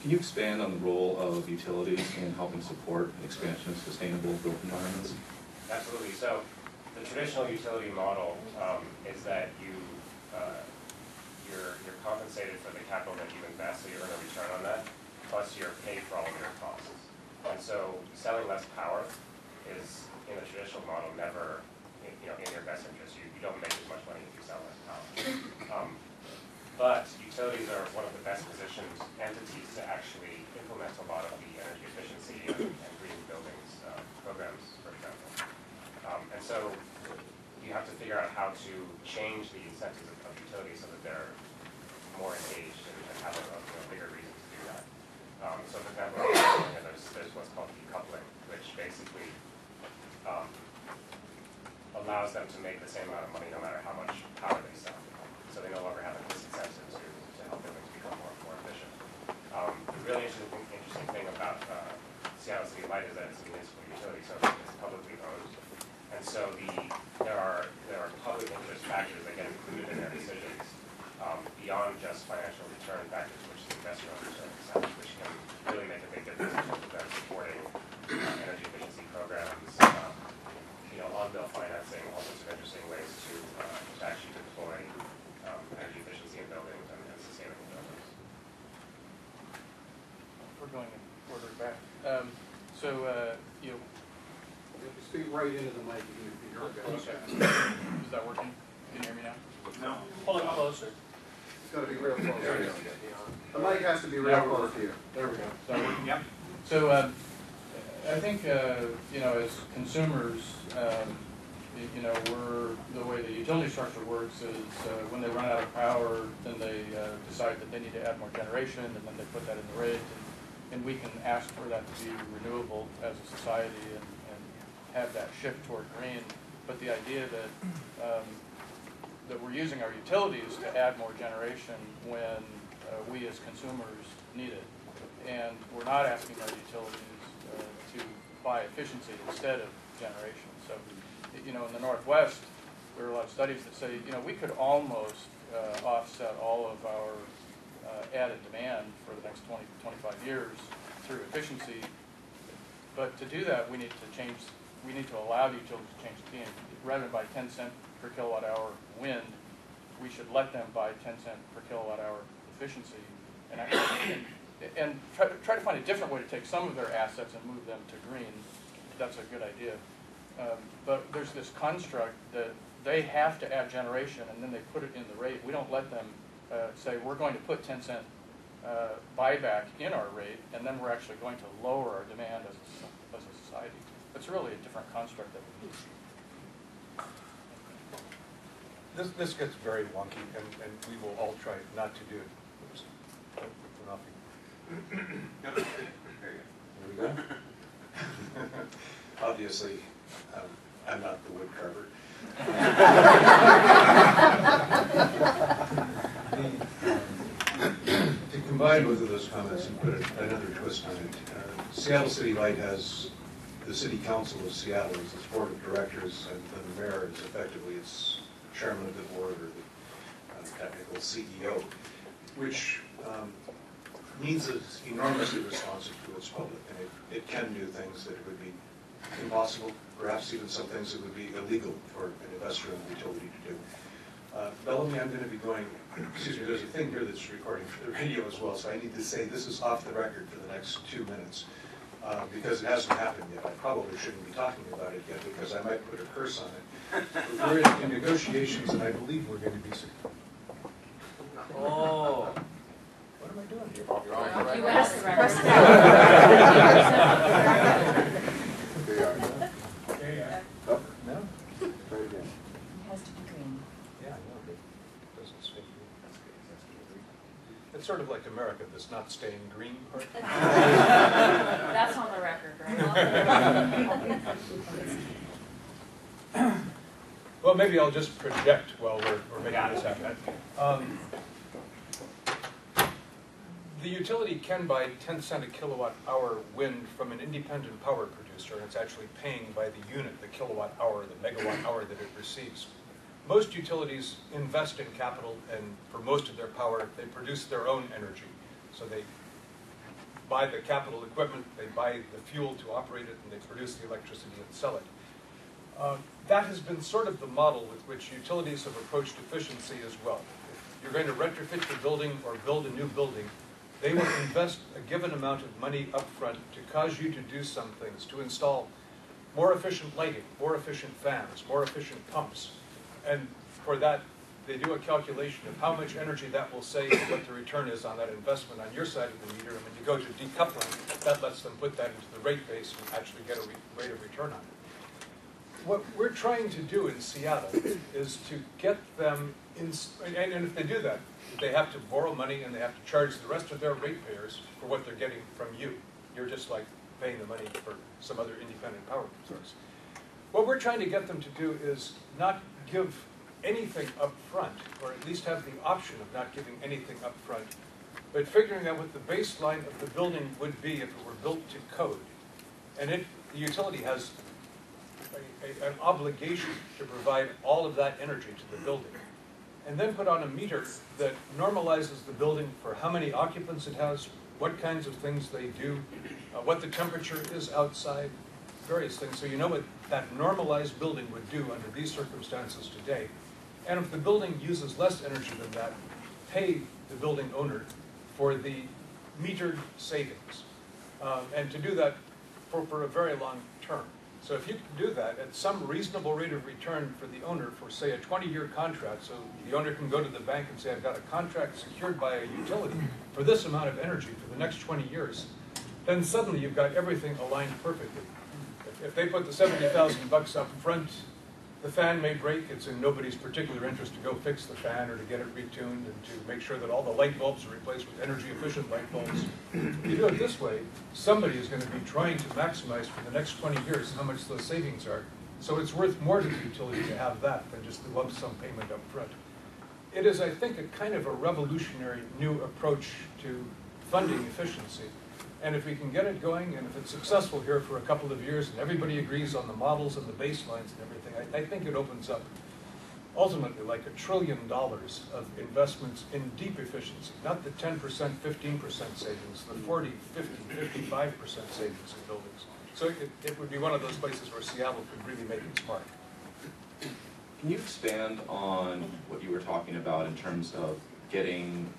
Can you expand on the role of utilities in helping support expansion of sustainable built environments? Absolutely. So the traditional utility model is that you're compensated for the capital that you invest, so you earn a return on that, plus you're paid for all of your costs. And so selling less power is, in the traditional model, never in your best interest. You don't make as much money if you sell less power. But utilities are one of the best positioned entities to actually implement a lot of the energy efficiency and green buildings programs, for example. And so you have to figure out how to change the incentives of utilities so that they're more engaged and have a bigger reason to do that. So for example, there's what's called decoupling, which basically allows them to make the same amount of money no matter how much power they sell. So they no longer have a disincentive to help buildings become more efficient. The really interesting thing about Seattle City Light is that it's a municipal utility, so it's publicly owned. And so there are public interest factors that get included in their decisions beyond just financial return factors, which the investor owns, which can really make a big difference in terms of them supporting energy efficiency programs, on-bill financing, all sorts of interesting ways to actually deploy energy efficiency in buildings and sustainable buildings. We're going in order back. Speak right into the mic. Is that working? Can you hear me now? No. Hold it closer. It's got to be real close. There we go. The mic has to be real close to you. There we go. Is that working? Yep. So I think as consumers, the way the utility structure works is when they run out of power, then they decide that they need to add more generation, and then they put that in the rate, and we can ask for that to be renewable as a society and have that shift toward green. But the idea that we're using our utilities to add more generation when we as consumers need it, and we're not asking our utilities to buy efficiency instead of generation. So, in the Northwest, there are a lot of studies that say, we could almost offset all of our added demand for the next 20 to 25 years through efficiency. But to do that, we need to allow the utilities to change the game. Rather than buy 10 cents per kilowatt hour wind, we should let them buy 10 cents per kilowatt hour efficiency, and try to find a different way to take some of their assets and move them to green. That's a good idea. But there's this construct that they have to add generation, and then they put it in the rate. We don't let them say, we're going to put 10 cent buyback in our rate, and then we're actually going to lower our demand as a society. It's really a different construct that we need. This gets very wonky, and we will all try not to do it. Oops. There we go. Obviously, I'm not the wood carver. To combine both of those comments and put another twist on it, Seattle City Light has the City Council of Seattle as its board of directors, and the mayor is effectively its chairman of the board or the technical CEO, which means it's enormously responsive to its public, and it can do things that would be impossible, perhaps even some things that would be illegal for an investor in the utility to do. Bellamy, I'm going to be going, excuse me, there's a thing here that's recording for the radio as well, so I need to say this is off the record for the next 2 minutes, because it hasn't happened yet. I probably shouldn't be talking about it yet, because I might put a curse on it. But we're in negotiations, and I believe we're going to be successful. Oh. What am I doing here? You asked the record. Oh, no? Try it again. It has to be green. Yeah, I know, but it doesn't stay green. It's sort of like America, this not staying green part. That's on the record, right? Well, maybe I'll just project while we're making this happen. The utility can buy 10 cent a kilowatt hour wind from an independent power producer, and it's actually paying by the unit, the kilowatt hour, the megawatt hour that it receives. Most utilities invest in capital, and for most of their power, they produce their own energy. So they buy the capital equipment, they buy the fuel to operate it, and they produce the electricity and sell it. That has been sort of the model with which utilities have approached efficiency as well. If you're going to retrofit your building or build a new building, they will invest a given amount of money up front to cause you to do some things, to install more efficient lighting, more efficient fans, more efficient pumps. And for that, they do a calculation of how much energy that will save and what the return is on that investment on your side of the meter. And when you go to decoupling, that lets them put that into the rate base and actually get a rate of return on it. What we're trying to do in Seattle is to get them, and if they do that, they have to borrow money and they have to charge the rest of their ratepayers for what they're getting from you. You're just like paying the money for some other independent power source. What we're trying to get them to do is not give anything up front, or at least have the option of not giving anything up front, but figuring out what the baseline of the building would be if it were built to code. And the utility has an obligation to provide all of that energy to the building, and then put on a meter that normalizes the building for how many occupants it has, what kinds of things they do, what the temperature is outside, various things. So you know what that normalized building would do under these circumstances today. And if the building uses less energy than that, pay the building owner for the metered savings. And to do that for a very long term. So if you can do that at some reasonable rate of return for the owner for, say, a 20-year contract, so the owner can go to the bank and say, I've got a contract secured by a utility for this amount of energy for the next 20 years, then suddenly you've got everything aligned perfectly. If they put the $70,000 up front, the fan may break. It's in nobody's particular interest to go fix the fan or to get it retuned and to make sure that all the light bulbs are replaced with energy-efficient light bulbs. If you do it this way, somebody is going to be trying to maximize for the next 20 years how much those savings are. So it's worth more to the utility to have that than just the lump sum payment up front. It is, I think, a kind of a revolutionary new approach to funding efficiency. And if we can get it going, and if it's successful here for a couple of years, and everybody agrees on the models and the baselines and everything, I think it opens up ultimately like $1 trillion of investments in deep efficiency, not the 10%, 15% savings, the 40, 50, 55% savings in buildings. So it would be one of those places where Seattle could really make its mark. Can you expand on what you were talking about in terms of getting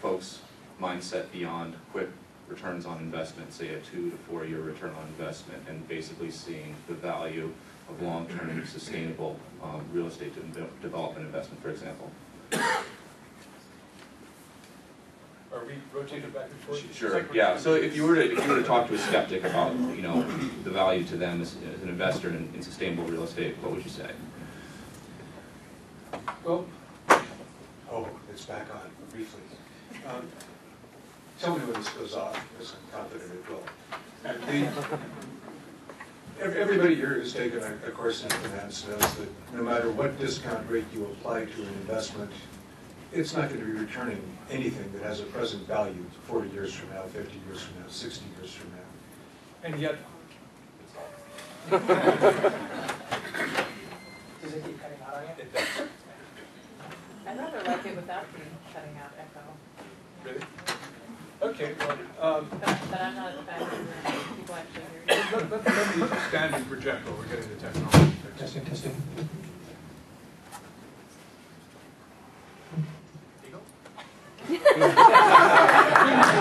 folks' mindset beyond quick returns on investment, say a 2 to 4 year return on investment, and basically seeing the value of long-term sustainable real estate development investment, for example? Are we rotated back and forth? Sure. Yeah. So if you were to talk to a skeptic about the value to them as an investor in sustainable real estate, what would you say? Well, oh, it's back on briefly. Tell me when this goes off, because I'm confident it will. Everybody here who's taken a course in finance knows that no matter what discount rate you apply to an investment, it's not going to be returning anything that has a present value 40 years from now, 50 years from now, 60 years from now. And yet, Does it keep cutting out on you? it does. I'd rather like it without the cutting out echo. Really? Okay, well, But I'm not a fan of people actually hear you. let me stand and project while we're getting the technology fixed. Testing, testing.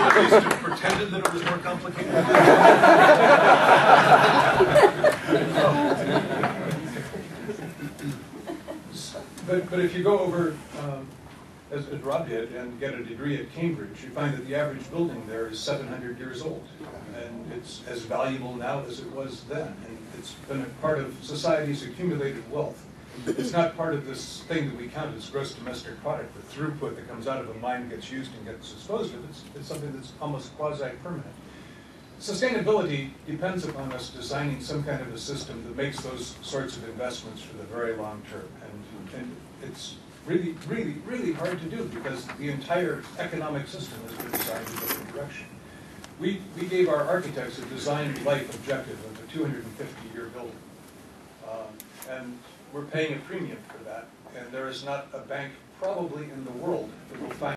At least you pretended that it was more complicated. But if you go over, as Rob did, and get a degree at Cambridge, you find that the average building there is 700 years old. And it's as valuable now as it was then. And it's been a part of society's accumulated wealth. It's not part of this thing that we count as gross domestic product, the throughput that comes out of a mine, gets used and gets disposed of. It's something that's almost quasi-permanent. Sustainability depends upon us designing some kind of a system that makes those sorts of investments for the very long term. And it's really, really, really hard to do because the entire economic system has been designed in a different direction. We gave our architects a design life objective of a 250-year building. And we're paying a premium for that. And there is not a bank probably in the world that will find